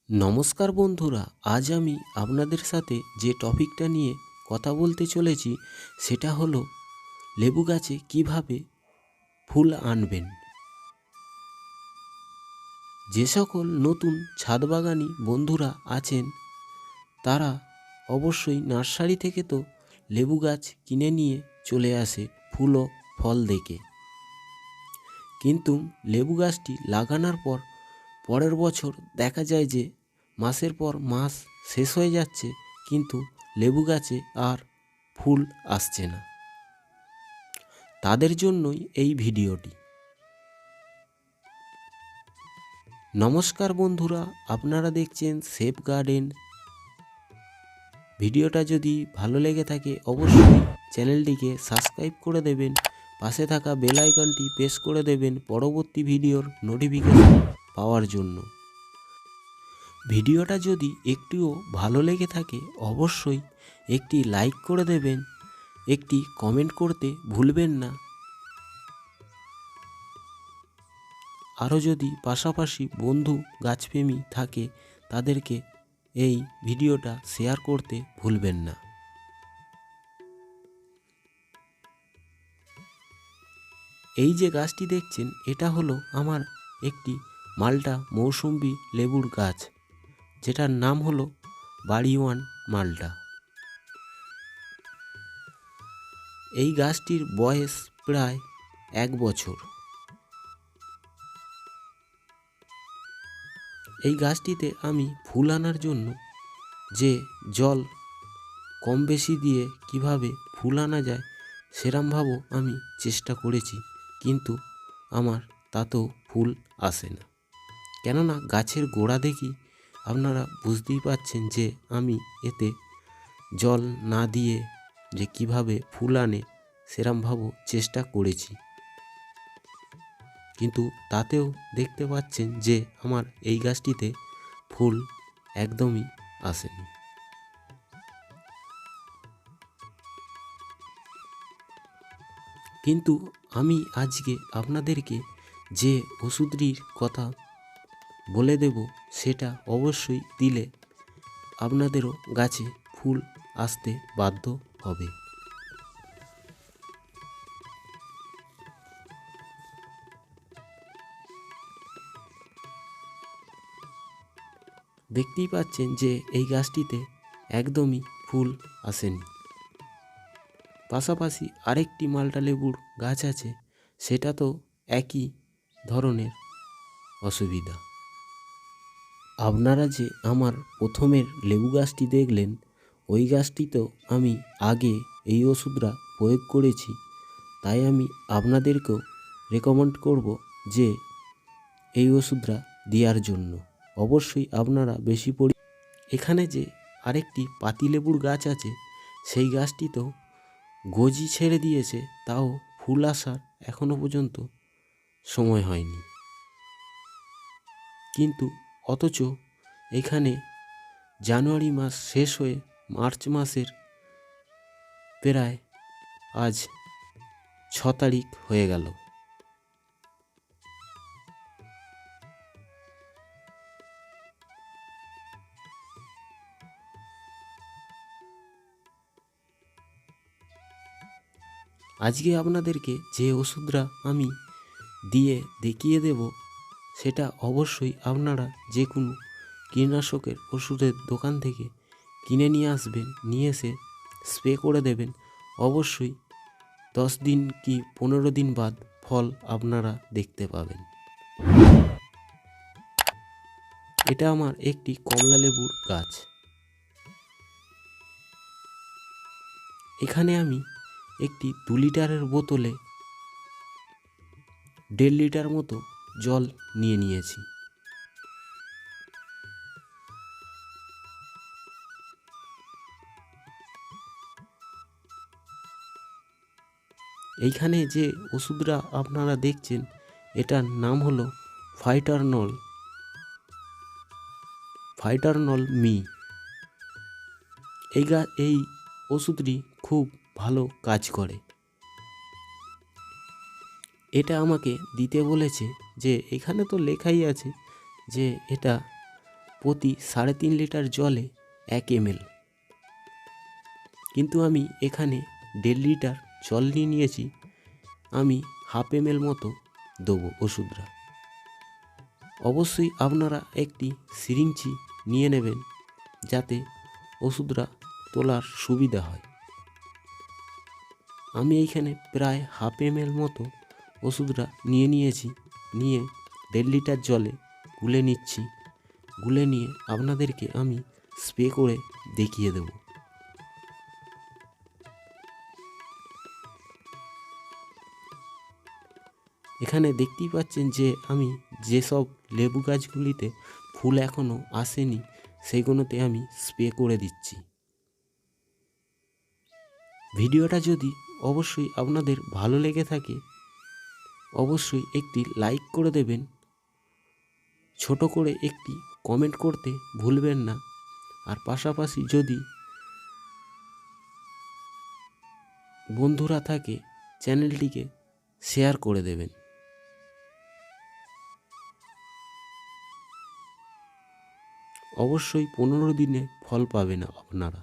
নমস্কার বন্ধুরা, আজ আমি আপনাদের সাথে যে টপিকটা নিয়ে কথা বলতে চলেছি সেটা হলো লেবু গাছে কিভাবে ফুল আনবেন। যে সকল নতুন ছাদ বাগানি বন্ধুরা আছেন তারা অবশ্যই নার্সারি থেকে তো লেবু গাছ কিনে নিয়ে চলে আসে ফুল ও ফল দেখে, কিন্তু লেবু গাছটি লাগানোর পর পরের বছর দেখা যায় যে মাসের পর মাস শেষ হয়ে যাচ্ছে কিন্তু লেবু গাছে আর ফুল আসছে না। তাদের জন্যই এই ভিডিওটি। নমস্কার বন্ধুরা, আপনারা দেখছেন সেফ গার্ডেন। ভিডিওটা যদি ভালো লেগে থাকে অবশ্যই চ্যানেলটিকে সাবস্ক্রাইব করে দেবেন, পাশে থাকা বেল আইকনটি প্রেস করে দেবেন পরবর্তী ভিডিওর নোটিফিকেশন পাওয়ার জন্য। ভিডিওটা যদি একটুও ভালো লেগে থাকে অবশ্যই একটি লাইক করে দেবেন, একটি কমেন্ট করতে ভুলবেন না। আরও যদি পাশাপাশি বন্ধু গাছপ্রেমী থাকে তাদেরকে এই ভিডিওটা শেয়ার করতে ভুলবেন না। এই যে গাছটি দেখছেন এটা হলো আমার একটি মাল্টা মৌসুম্বি লেবুর গাছ, যেটার নাম হলো বাড়িওয়ান মাল্টা। এই গাছটির বয়স প্রায় 1 বছর। এই গাছটিতে আমি ফুল আনার জন্য যে জল কম বেশি দিয়ে কিভাবে ফুল আনা যায় সেরমভাবেও আমি চেষ্টা করেছি, কিন্তু আমার তাতেও ফুল আসে না। কেননা গাছের গোড়া দেখি আপনারা বুঝতেই পাচ্ছেন যে আমি এতে জল না দিয়ে যে কিভাবে ফুল আনে সেরমভাবেও চেষ্টা করেছি, কিন্তু তাতেও দেখতে পাচ্ছেন যে আমার এই গাছটিতে ফুল একদমই আসেনি। কিন্তু আমি আজকে আপনাদেরকে যে ওষুধটির কথা বলে দেব সেটা অবশ্যই দিলে আপনাদেরও গাছে ফুল আসতে বাধ্য হবে। দেখতেই পাচ্ছেন যে এই গাছটিতে একদমই ফুল আসেনি। পাশাপাশি আরেকটি মাল্টা লেবুর গাছ আছে, সেটা তো একই ধরনের অসুবিধা। আপনারা যে আমার প্রথমের লেবু গাছটি দেখলেন ওই গাছটি তো আমি আগে এই ওষুধটা প্রয়োগ করেছি, তাই আমি আপনাদেরকেও রেকমেন্ড করব যে এই ওষুধটা দেওয়ার জন্য। অবশ্যই আপনারা বেশি এখানে যে আরেকটি পাতিলেবুর গাছ আছে সেই গাছটি তো গজি ছেড়ে দিয়েছে, তাও ফুল আসার এখনো পর্যন্ত সময় হয়নি, কিন্তু অথচ এখানে জানুয়ারি মাস শেষ হয়ে মার্চ মাসের প্রায় আজ 6 তারিখ হয়ে গেল। আজকে আপনাদেরকে যে ওষুধটা আমি দিয়ে দেখিয়ে দেব সেটা অবশ্যই আপনারা যে কোনো কীটনাশকের ওষুধের দোকান থেকে কিনে নিয়ে আসবেন, নিয়ে এসে স্প্রে করে দেবেন। অবশ্যই 10 দিন কি 15 দিন বাদ ফল আপনারা দেখতে পাবেন। এটা আমার একটি কমলা লেবুর গাছ। এখানে আমি একটি 2 লিটারের বোতলে 1.5 লিটার মতো জল নিয়ে নিয়েছি। এইখানে যে ওষুধটা আপনারা দেখছেন এটার নাম হলো ফাইটারনল মি। এই ওষুধটি খুব ভালো কাজ করে। এটা আমাকে দিতে বলেছে যে এখানে তো লেখাই আছে যে এটা প্রতি 3.5 লিটার জলে 1 ml, কিন্তু আমি এখানে 1.5 লিটার জল নিয়েছি। আমি 1/2 ml মতো দেবো ওষুধটা। অবশ্যই আপনারা একটি সিরিঞ্জি নিয়ে নেবেন যাতে ওষুধটা তোলার সুবিধা হয়। আমি এইখানে প্রায় 1/2 ml মতো ওষুধটা নিয়েছি। নিয়ে 1.5 লিটার জলে গুলে নিচ্ছি। গুলে নিয়ে আপনাদেরকে আমি স্প্রে করে দেখিয়ে দেব। এখানে দেখতেই পাচ্ছেন যে আমি যেসব লেবু গাছগুলিতে ফুল এখনও আসেনি সেইগুলোতে আমি স্প্রে করে দিচ্ছি। ভিডিওটা যদি অবশ্যই আপনাদের ভালো লেগে থাকে অবশ্যই একটি লাইক করে দেবেন, ছোট করে একটি কমেন্ট করতে ভুলবেন না। আর পাশাপাশি যদি বন্ধুরা থাকে চ্যানেলটিকে শেয়ার করে দেবেন। অবশ্যই 15 দিনে ফল পাবেন আপনারা।